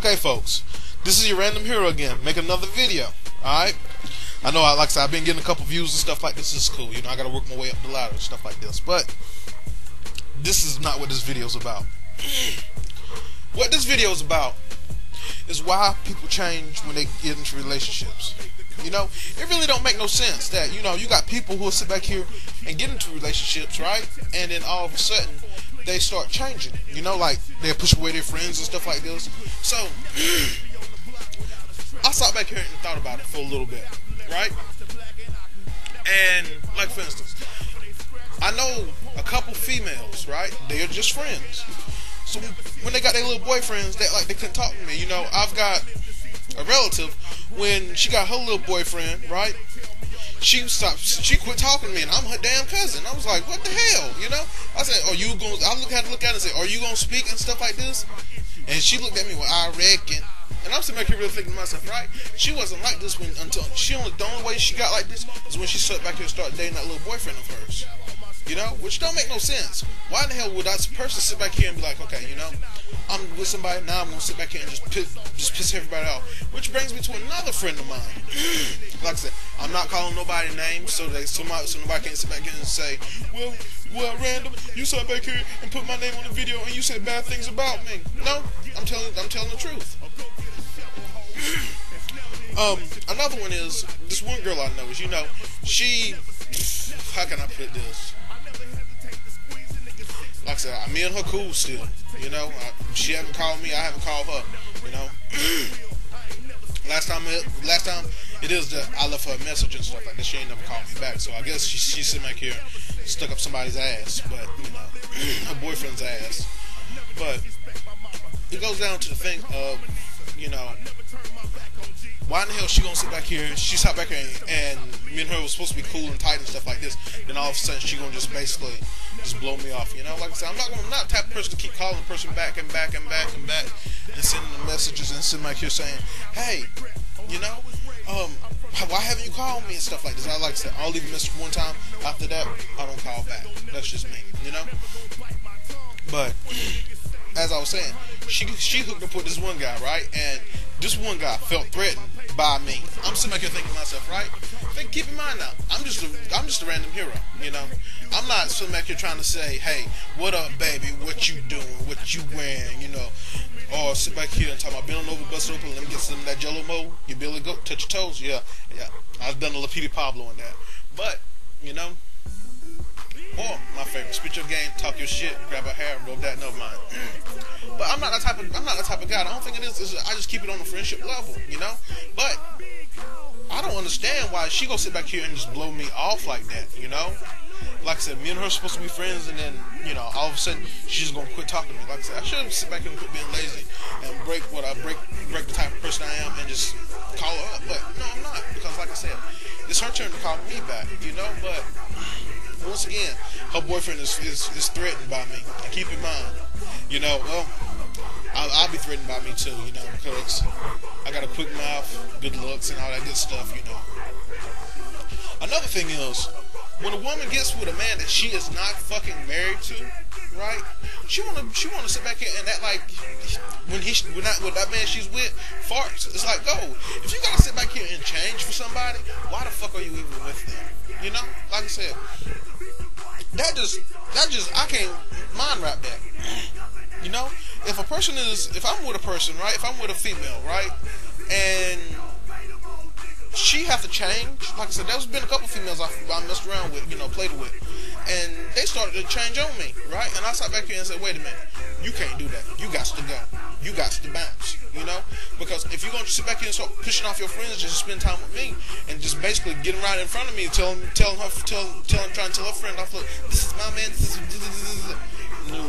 Okay, folks, this is your random hero again, making another video. Alright? I know, like I said, I've been getting a couple views and stuff like this. Is cool. You know, I gotta work my way up the ladder and stuff like this. But this is not what this video is about. What this video is about is why people change when they get into relationships. You know, it really don't make no sense that, you know, you got people who will sit back here and get into relationships, right? And then all of a sudden, they start changing. You know, like, they push away their friends and stuff like this. So, I sat back here and thought about it for a little bit, right? And, like, for instance, I know a couple females, right? They're just friends. So, when they got their little boyfriends, they couldn't talk to me. You know, I've got a relative, when she got her little boyfriend, right? She quit talking to me, and I'm her damn cousin. I was like, what the hell, you know? I said, I had to look at her and say, are you gonna speak and stuff like this? And she looked at me, well, I reckon. And I'm sitting back here really thinking to myself, right? She wasn't like this the only way she got like this is when she sat back here and started dating that little boyfriend of hers. You know, which don't make no sense. Why in the hell would that person sit back here and be like, okay, you know, I'm with somebody, now I'm gonna sit back here and just piss everybody off. Which brings me to another friend of mine. Like I said, I'm not calling nobody names so nobody can't sit back here and say, well, random, you sat back here and put my name on the video and you said bad things about me. No, I'm telling the truth. Another one is this one girl I know. You know, she, how can I put this? Like I said, me and her cool still. You know, she haven't called me, I haven't called her. You know, last time it is that I left her a message and stuff like that. She ain't never called me back. So I guess she's sitting back here, stuck up somebody's ass, but you know, her boyfriend's ass. But it goes down to the thing of, you know, why in the hell she gonna sit back here? She sat back here and me and her was supposed to be cool and tight and stuff like this. Then all of a sudden she gonna just basically just blow me off. You know, like I said, I'm not the type of person to keep calling the person back and back and back and back and sending them messages and sitting back here saying, hey, you know, why haven't you called me and stuff like this? I like I said, I'll leave a message one time. After that, I don't call back. That's just me, you know. But as I was saying, she hooked up with this one guy, right? And this one guy felt threatened by me. I'm sitting back here thinking to myself, right? Keep in mind now, I'm just a random hero, you know. I'm not sitting back here trying to say, hey, what up, baby? What you doing? What you wearing? You know, or sit back here and talk about bending over, bust open, let me get some of that Jello mo. You barely go touch your toes, yeah. I've done a Lapidi Pablo on that, but you know. Or my favorite, spit your game, talk your shit, grab her hair, rub that, never mind. But I'm not that type of guy. I don't think it is. I just keep it on a friendship level, you know. But I don't understand why she gonna sit back here and just blow me off like that, you know. Like I said, me and her are supposed to be friends, and then, you know, all of a sudden she's gonna quit talking to me. Like I said, I should sit back here and quit being lazy and break the type of person I am and just call her up. But no, I'm not, because like I said, it's her turn to call me back, you know. But once again, her boyfriend is threatened by me. And keep in mind, you know, well, I'll be threatened by me too, you know, because I got a quick mouth, good looks, and all that good stuff, you know. Another thing is, when a woman gets with a man that she is not fucking married to, right? She wanna sit back here and act like when that man she's with farts. It's like, go. If you gotta sit back here and change for somebody, why the fuck are you even with them? You know, like I said, that just I can't mind wrap that. You know, if I'm with a person, right? If I'm with a female, right, and she have to change. Like I said, there's been a couple females I messed around with, you know, played with, and they started to change on me, right? And I sat back here and said, wait a minute, you can't do that. You got to go. You got to bounce, you know? Because if you're going to sit back here and start pushing off your friends just to spend time with me, and just basically getting right in front of me, trying to tell her friend off, look, this is my man, no.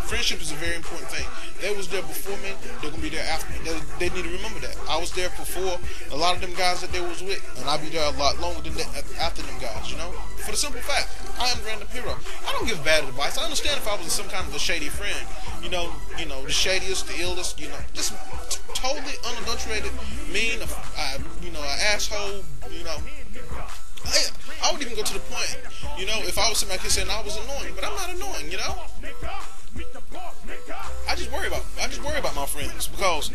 Friendship is a very important thing. They was there before me, they're going to be there after me. They need to remember that. I was there before a lot of them guys that they was with, and I'll be there a lot longer than after them guys, you know? For the simple fact, I am a random hero. I don't give bad advice. I understand if I was some kind of a shady friend, you know, the shadiest, the illest, you know, just totally unadulterated, mean, you know, an asshole, you know. I would even go to the point, you know, if I was sitting back here saying I was annoying, but I'm not annoying, you know? I just worry about my friends because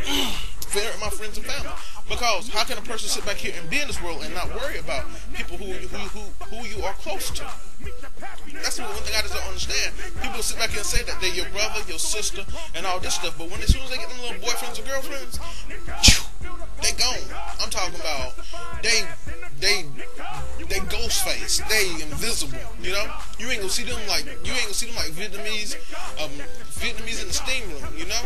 my friends and family. Because how can a person sit back here and be in this world and not worry about people who you are close to? That's the one thing I just don't understand. People sit back here and say that they're your brother, your sister, and all this stuff, but as soon as they get them little boyfriends or girlfriends, they gone. I'm talking about they ghost face, they invisible. You know, you ain't gonna see them like Vietnamese in the steam room. You know,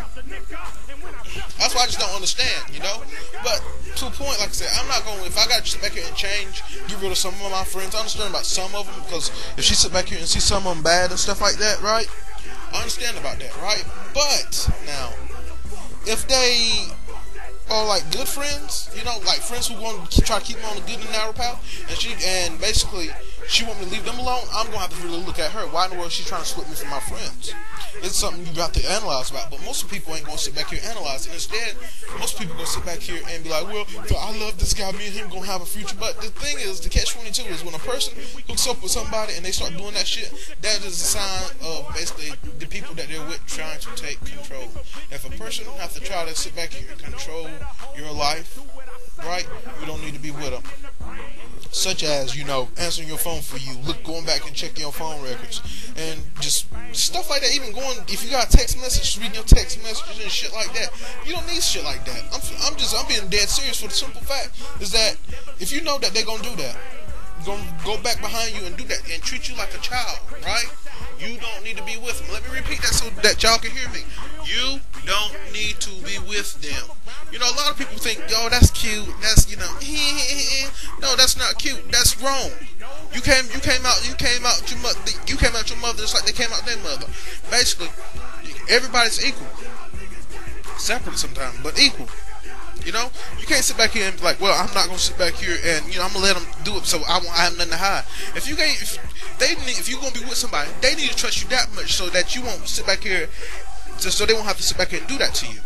that's why I just don't understand. You know, but to a point, like I said, I'm not going. If I got to sit back here and change, get rid of some of my friends, I understand about some of them because if she sit back here and see some of them bad and stuff like that, right? I understand about that, right? But now, if they are like good friends, you know, like friends who want to try to keep them on the good and narrow path, and basically she want me to leave them alone, I'm gonna have to really look at her. Why in the world is she trying to split me from my friends? It's something you got to analyze about, but most people ain't gonna sit back here and analyze it. Instead, most people gonna sit back here and be like, well, I love this guy, me and him gonna have a future. But the thing is, the catch-22 is when a person hooks up with somebody and they start doing that shit, that is a sign of basically the people that they're with trying to take control. If a person has to try to sit back here and control your life, right, you don't need to be with them. Such as, you know, answering your phone for you, going back and checking your phone records, and just stuff like that. Even if you got text messages, reading your text messages and shit like that. You don't need shit like that. I'm being dead serious for the simple fact is that if you know that they're gonna do that, gonna go back behind you and do that and treat you like a child, right? You don't need to be with them. Let me repeat that so that y'all can hear me. You don't need to be with them. You know, a lot of people think, yo, that's cute. That's, you know, no, that's not cute. That's wrong. You came out your mother just like they came out their mother. Basically, everybody's equal. Separate sometimes, but equal. You know, you can't sit back here and be like, well, I'm not gonna sit back here and, you know, I'm gonna let them do it so I have nothing to hide. If you're gonna be with somebody, they need to trust you that much so that you won't sit back here, so they won't have to sit back here and do that to you.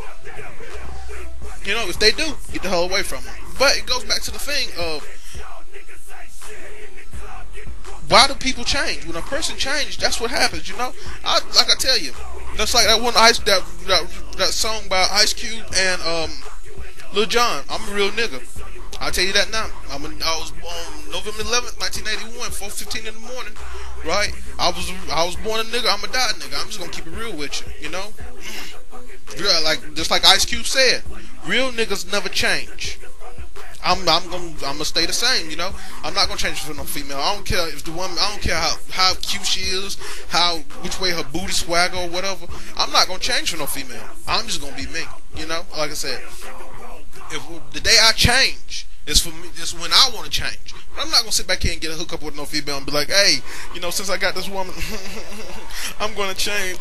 You know, if they do, get the hell away from them. But it goes back to the thing of why do people change? When a person changes, that's what happens. You know, like I tell you, that's like that one that song by Ice Cube and Lil Jon. I'm a real nigga. I'll tell you that now. I was born November 11th, 1981, 4:15 in the morning. Right? I was born a nigga. I'm a die nigga. I'm just gonna keep it real with you. You know, just like Ice Cube said, real niggas never change. I'm gonna stay the same, you know. I'm not gonna change for no female. I don't care if the woman. I don't care how cute she is, which way her booty swagger or whatever. I'm not gonna change for no female. I'm just gonna be me, you know. Like I said, if the day I change is for me, just when I want to change. But I'm not gonna sit back here and get a hookup with no female and be like, hey, you know, since I got this woman, I'm gonna change.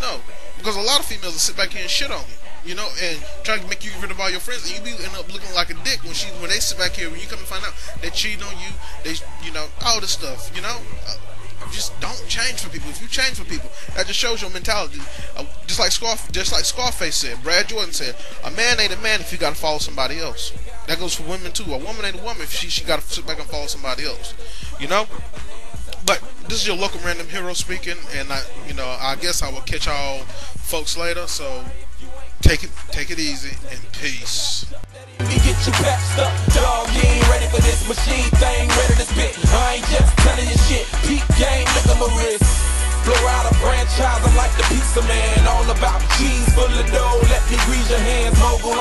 No, because a lot of females will sit back here and shit on you. You know, and try to make you get rid of all your friends, and you end up looking like a dick when they sit back here. When you come and find out they cheating on you, you know, all this stuff. You know, just don't change for people. If you change for people, that just shows your mentality. Just like Scarface said, Brad Jordan said, a man ain't a man if you got to follow somebody else. That goes for women too. A woman ain't a woman if she got to sit back and follow somebody else. You know. But this is your local random hero speaking, and I guess I will catch y'all folks later. So. Take it easy, and peace. You get your back stuck, dog, you ain't ready for this machine thing, ready to spit. I ain't just telling you shit, peak game, look at my wrist. Blow out a franchise, I'm like the pizza man, all about cheese, full of dough, let me grease your hands, mogul.